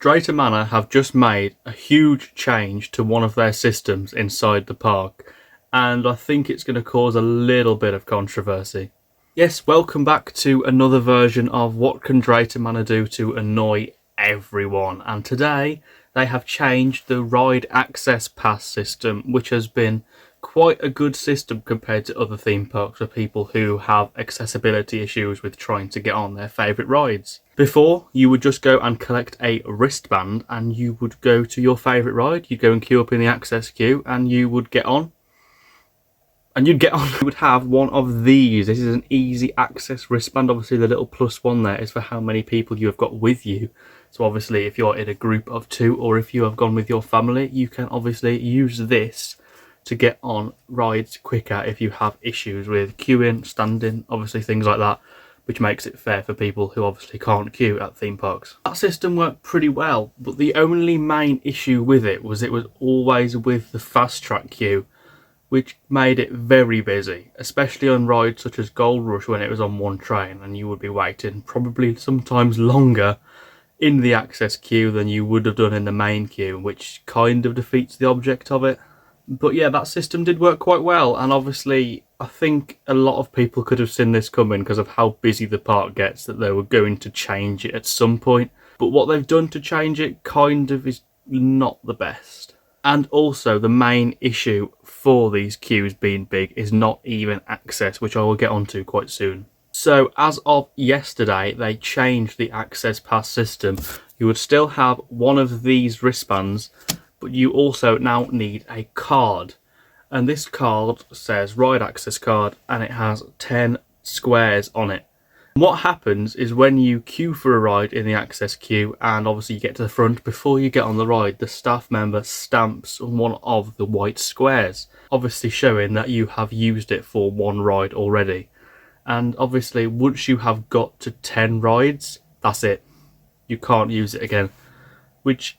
Drayton Manor have just made a huge change to one of their systems inside the park, and I think it's going to cause a little bit of controversy. Yes, welcome back to another version of What Can Drayton Manor Do to Annoy Everyone, and today they have changed the ride access pass system, which has been quite a good system compared to other theme parks for people who have accessibility issues with trying to get on their favourite rides. Before, you would just go and collect a wristband and you would go to your favourite ride, you'd go and queue up in the access queue and you would get on. You would have one of these. This is an easy access wristband. Obviously the little plus one there is for how many people you have got with you. So obviously if you're in a group of 2 or if you have gone with your family, you can obviously use this to get on rides quicker if you have issues with queuing, standing, obviously things like that, which makes it fair for people who obviously can't queue at theme parks. That system worked pretty well, but the only main issue with it was always with the fast track queue, which made it very busy, especially on rides such as Gold Rush when it was on one train and you would be waiting probably sometimes longer in the access queue than you would have done in the main queue, which kind of defeats the object of it. But yeah, that system did work quite well, and obviously I think a lot of people could have seen this coming because of how busy the park gets, that they were going to change it at some point. But what they've done to change it kind of is not the best. And also the main issue for these queues being big is not even access, which I will get onto quite soon. So as of yesterday, they changed the access pass system. You would still have one of these wristbands, but you also now need a card, and this card says ride access card and it has 10 squares on it. And what happens is when you queue for a ride in the access queue and obviously you get to the front, before you get on the ride, the staff member stamps on one of the white squares, obviously showing that you have used it for one ride already. And obviously once you have got to 10 rides, that's it, you can't use it again, which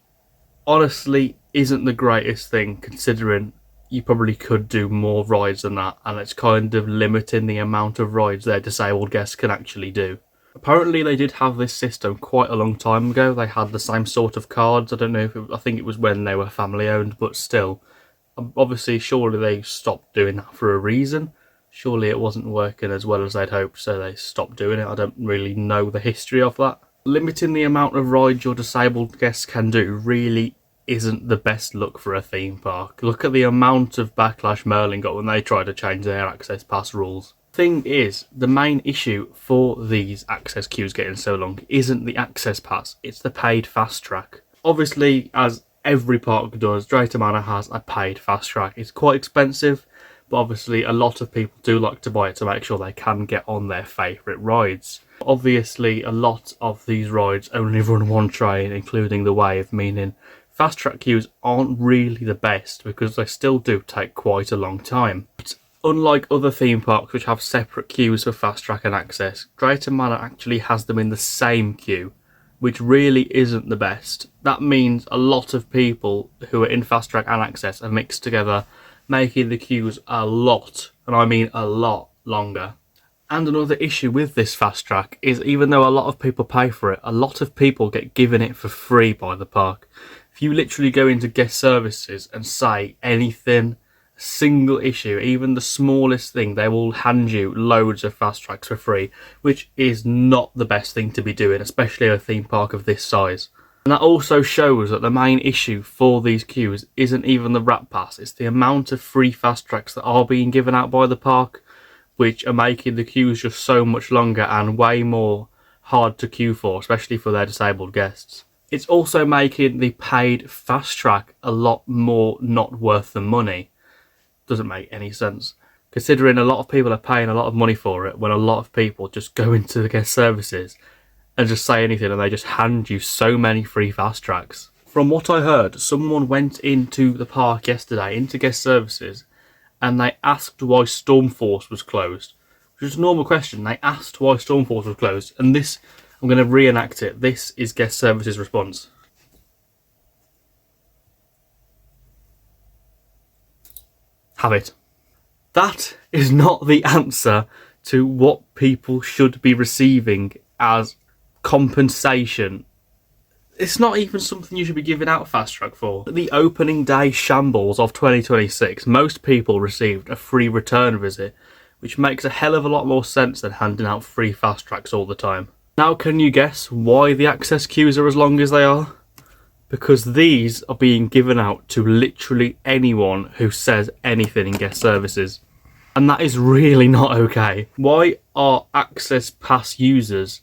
honestly isn't the greatest thing, considering you probably could do more rides than that, and it's kind of limiting the amount of rides their disabled guests can actually do. Apparently they did have this system quite a long time ago. They had the same sort of cards. I don't know if I think it was when they were family owned, but still, obviously surely they stopped doing that for a reason. Surely it wasn't working as well as they'd hoped, so they stopped doing it. I don't really know the history of that. Limiting the amount of rides your disabled guests can do really isn't the best look for a theme park. Look at the amount of backlash Merlin got when they tried to change their access pass rules. Thing is, the main issue for these access queues getting so long isn't the access pass, it's the paid fast track. Obviously, as every park does, Drayton Manor has a paid fast track. It's quite expensive, but obviously a lot of people do like to buy it to make sure they can get on their favourite rides. Obviously, a lot of these rides only run one train, including the Wave, meaning fast track queues aren't really the best because they still do take quite a long time. But unlike other theme parks which have separate queues for fast track and access, Drayton Manor actually has them in the same queue, which really isn't the best. That means a lot of people who are in fast track and access are mixed together, making the queues a lot, and I mean a lot, longer. And another issue with this fast track is, even though a lot of people pay for it, a lot of people get given it for free by the park. If you literally go into guest services and say anything, single issue, even the smallest thing, they will hand you loads of fast tracks for free, which is not the best thing to be doing, especially a theme park of this size. And that also shows that the main issue for these queues isn't even the Rat Pass, it's the amount of free fast tracks that are being given out by the park, which are making the queues just so much longer and way more hard to queue for, especially for their disabled guests. It's also making the paid fast track a lot more not worth the money. Doesn't make any sense, considering a lot of people are paying a lot of money for it when a lot of people just go into the guest services and just say anything and they just hand you so many free fast tracks. From what I heard, someone went into the park yesterday, into guest services, and they asked why Stormforce was closed. Which is a normal question. They asked why Stormforce was closed, and this, I'm going to reenact it. This is guest services response. Have it. That is not the answer to what people should be receiving as compensation It's not even something you should be giving out fast track for. At the opening day shambles of 2026, most people received a free return visit, which makes a hell of a lot more sense than handing out free fast tracks all the time. Now can you guess why the access queues are as long as they are? Because these are being given out to literally anyone who says anything in guest services. And that is really not okay. Why are access pass users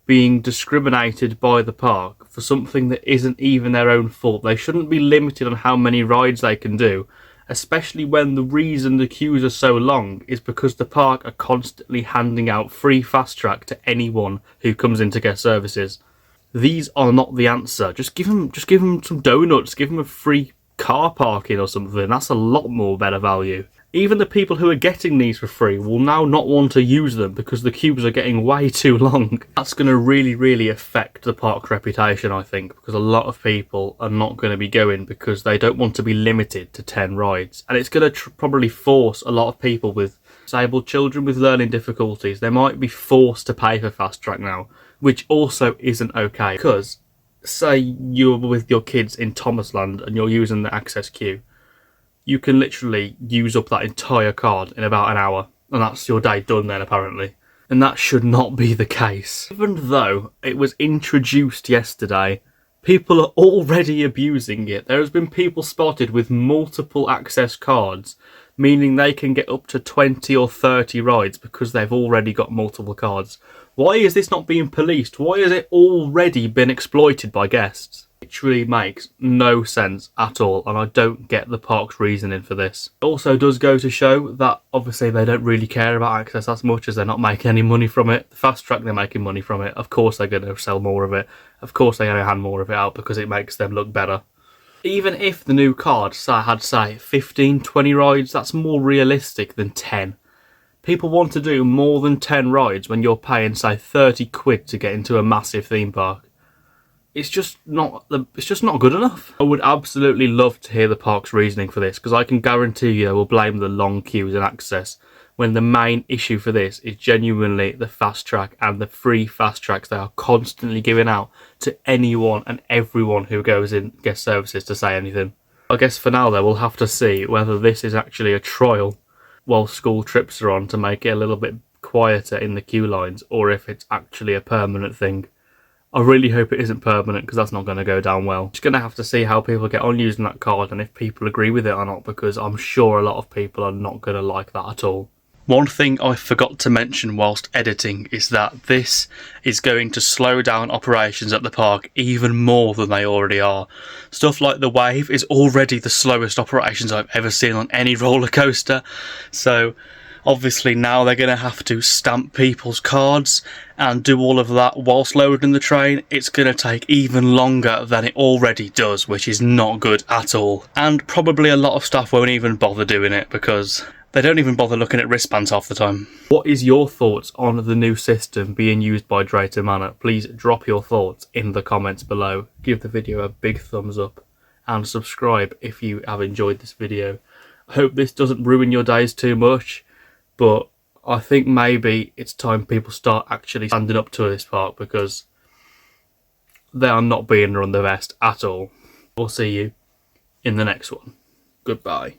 being discriminated by the park for something that isn't even their own fault? They shouldn't be limited on how many rides they can do, especially when the reason the queues are so long is because the park are constantly handing out free fast track to anyone who comes into guest services. These are not the answer. Just give them some donuts, give them a free car parking or something. That's a lot more better value. Even the people who are getting these for free will now not want to use them because the queues are getting way too long. That's going to really affect the park's reputation, I think, because a lot of people are not going to be going because they don't want to be limited to 10 rides. And it's going to probably force a lot of people with disabled children with learning difficulties. They might be forced to pay for fast track now, which also isn't okay. Because say you're with your kids in Thomasland and you're using the access queue, you can literally use up that entire card in about an hour, and that's your day done then, apparently. And that should not be the case. Even though it was introduced yesterday, people are already abusing it. There has been people spotted with multiple access cards, meaning they can get up to 20 or 30 rides because they've already got multiple cards. Why is this not being policed? Why has it already been exploited by guests? It truly makes no sense at all, and I don't get the park's reasoning for this. It also does go to show that obviously they don't really care about access as much, as they're not making any money from it. The fast track, they're making money from it. Of course they're going to sell more of it. Of course they're going to hand more of it out because it makes them look better. Even if the new card had, say, 15, 20 rides, that's more realistic than 10. People want to do more than 10 rides when you're paying, say, 30 quid to get into a massive theme park. It's just not good enough. I would absolutely love to hear the park's reasoning for this, because I can guarantee you they will blame the long queues and access, when the main issue for this is genuinely the fast track and the free fast tracks they are constantly giving out to anyone and everyone who goes in guest services to say anything. I guess for now though, we'll have to see whether this is actually a trial while school trips are on to make it a little bit quieter in the queue lines, or if it's actually a permanent thing. I really hope it isn't permanent, because that's not going to go down well. Just going to have to see how people get on using that card and if people agree with it or not, because I'm sure a lot of people are not going to like that at all. One thing I forgot to mention whilst editing is that this is going to slow down operations at the park even more than they already are. Stuff like the Wave is already the slowest operations I've ever seen on any roller coaster, so obviously now they're going to have to stamp people's cards and do all of that whilst loading the train. It's going to take even longer than it already does, which is not good at all. And probably a lot of staff won't even bother doing it because they don't even bother looking at wristbands half the time. What is your thoughts on the new system being used by Drayton Manor? Please drop your thoughts in the comments below. Give the video a big thumbs up and subscribe if you have enjoyed this video. I hope this doesn't ruin your days too much, but I think maybe it's time people start actually standing up to this park, because they are not being run the best at all. We'll see you in the next one. Goodbye.